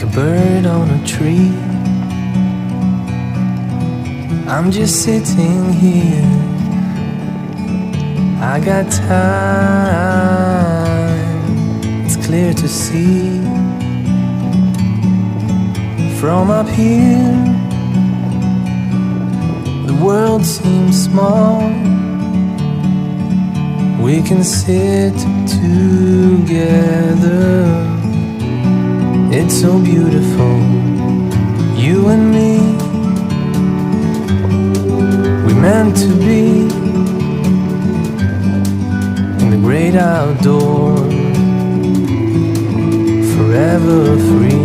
like a bird on a tree. I'm just sitting here. I got time, it's clear to see. From up here, the world seems small. We can sit together. It's so beautiful, you and me. We meant to be in the great outdoors, forever free.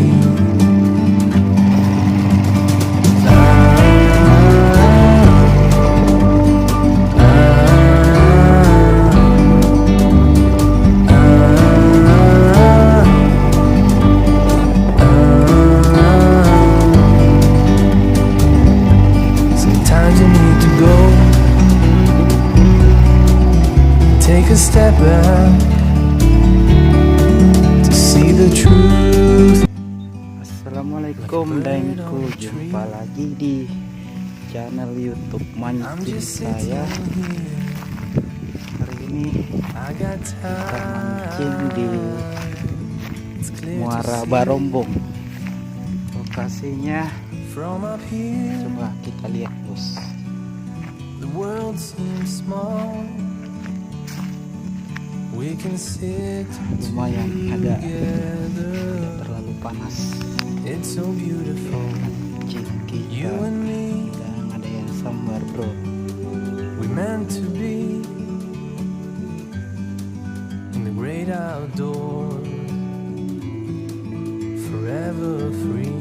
Take a step back to see the truth. Assalamualaikum Daengku, jumpa lagi di channel YouTube mancing saya. Hari ini kita mancing di Muara Barombong. Lokasinya coba kita lihat, bos. The world seems small. We can sit lumayan agak tidak terlalu panas. It's so beautiful. Mancing kita dan ada yang sambar, bro. We meant to be in the great outdoors, forever free.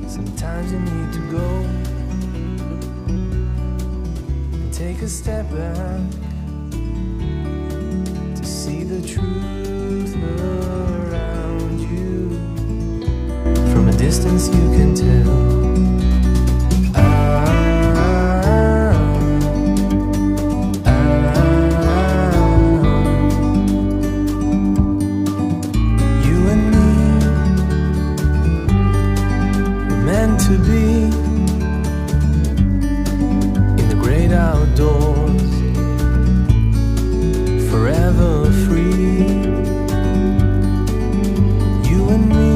Sometimes you need to go and take a step back to see the truth around you. From a distance you can tell. To be in the great outdoors, forever free. You and me,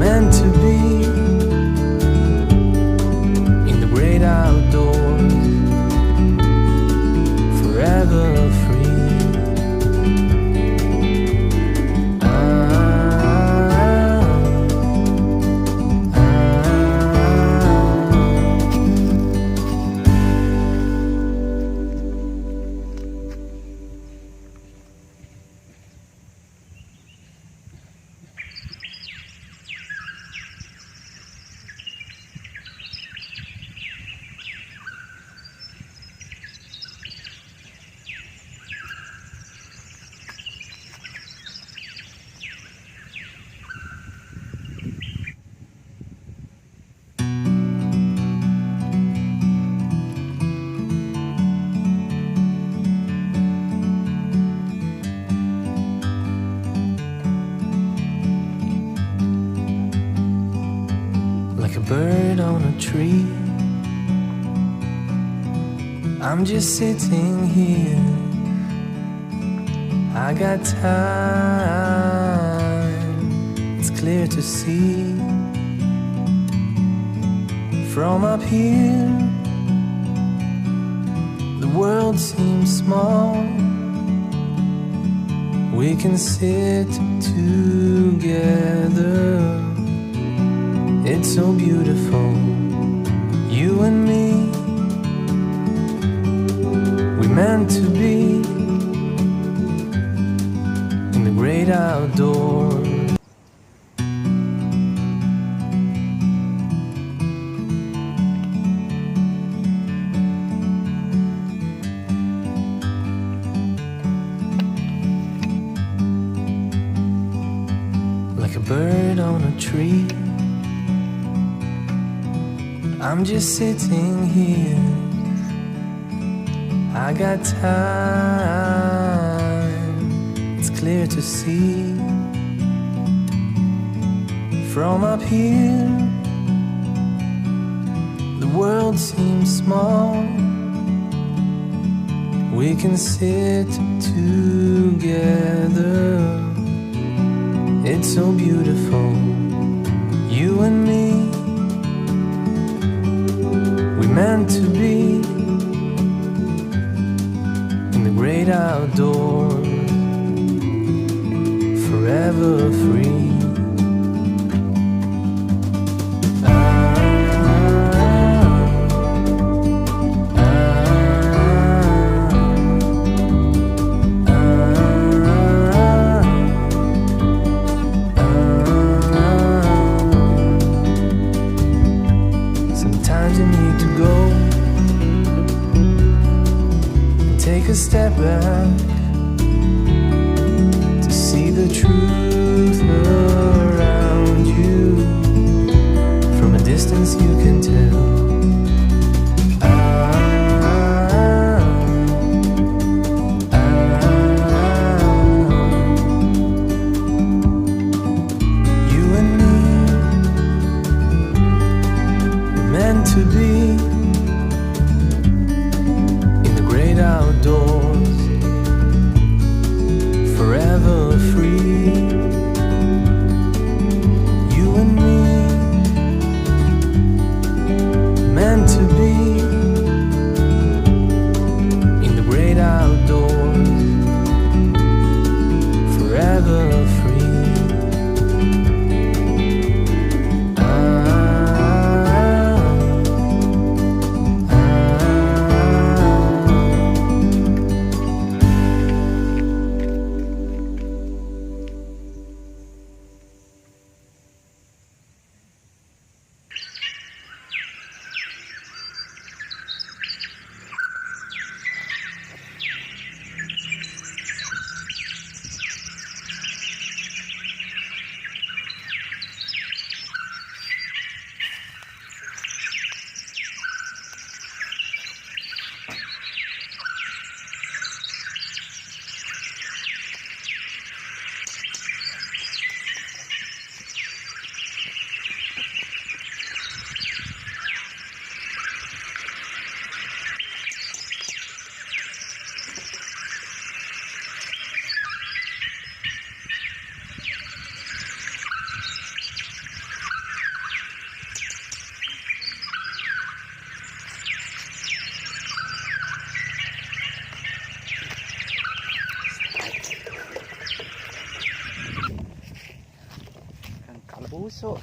meant to be in the great outdoors, forever free. Like a bird on a tree, I'm just sitting here. I got time, it's clear to see. From up here, the world seems small. We can sit together. It's so beautiful, you and me. We meant to be in the great outdoors. like a bird on a tree. I'm just sitting here, I got time, it's clear to see. From up here, the world seems small. We can sit together, it's so beautiful. You and me, we meant to be in the great outdoors, forever free. Sometimes you need to go and take a step back to see the truth around you. From a distance you can tell. You and me, we're meant to be in the great outdoors, forever free. You and me, meant to be in the great outdoors, forever free. Ang kalabuso.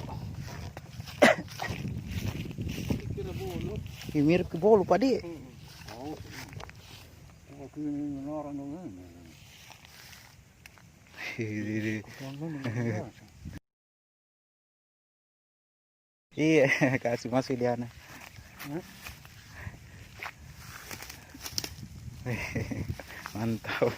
Mirip ke bolo pa di. Iya, kasih masuk dia na. Mantap.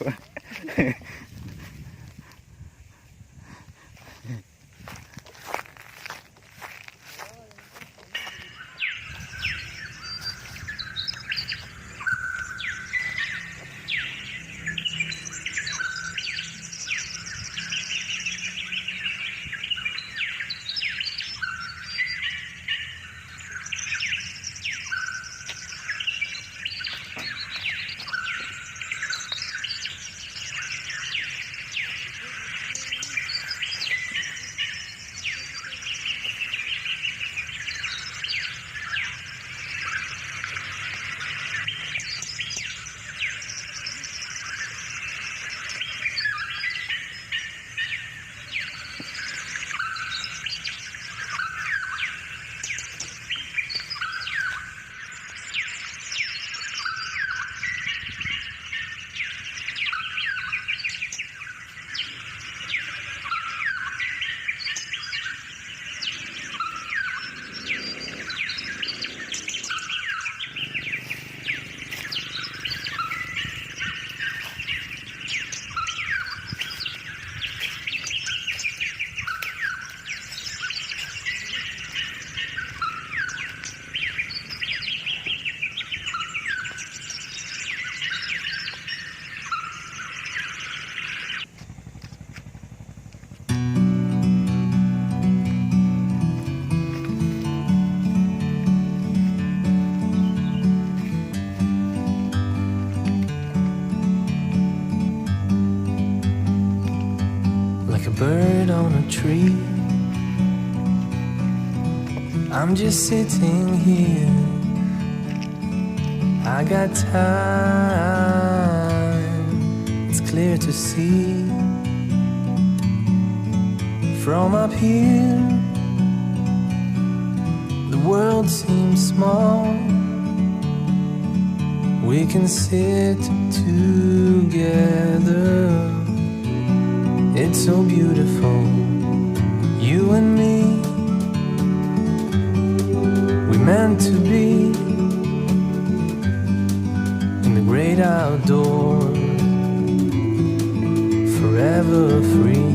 bird on a tree. I'm just sitting here. I got time, it's clear to see. From up here, the world seems small. We can sit together. It's so beautiful, you and me. We meant to be in the great outdoors, forever free.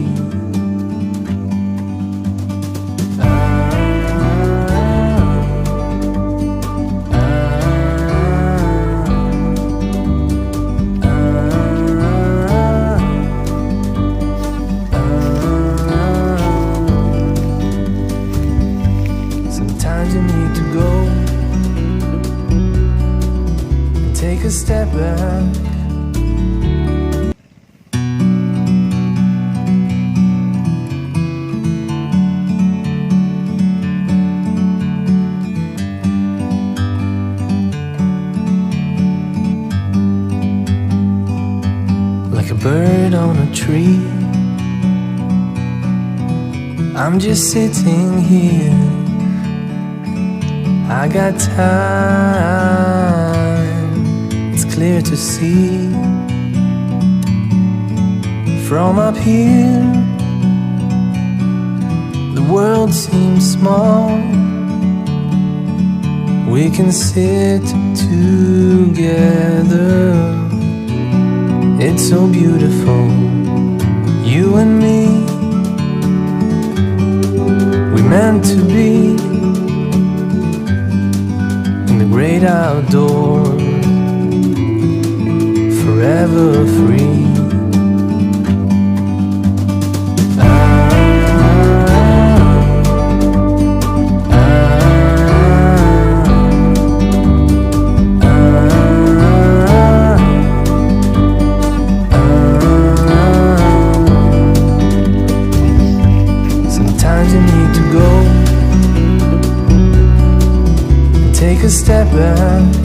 Sometimes you need to go and take a step back. Like a bird on a tree, I'm just sitting here. I got time, it's clear to see. From up here, the world seems small. We can sit together. It's so beautiful, you and me. We meant to be in the great outdoors, forever free. Sometimes you need to go, take a step back.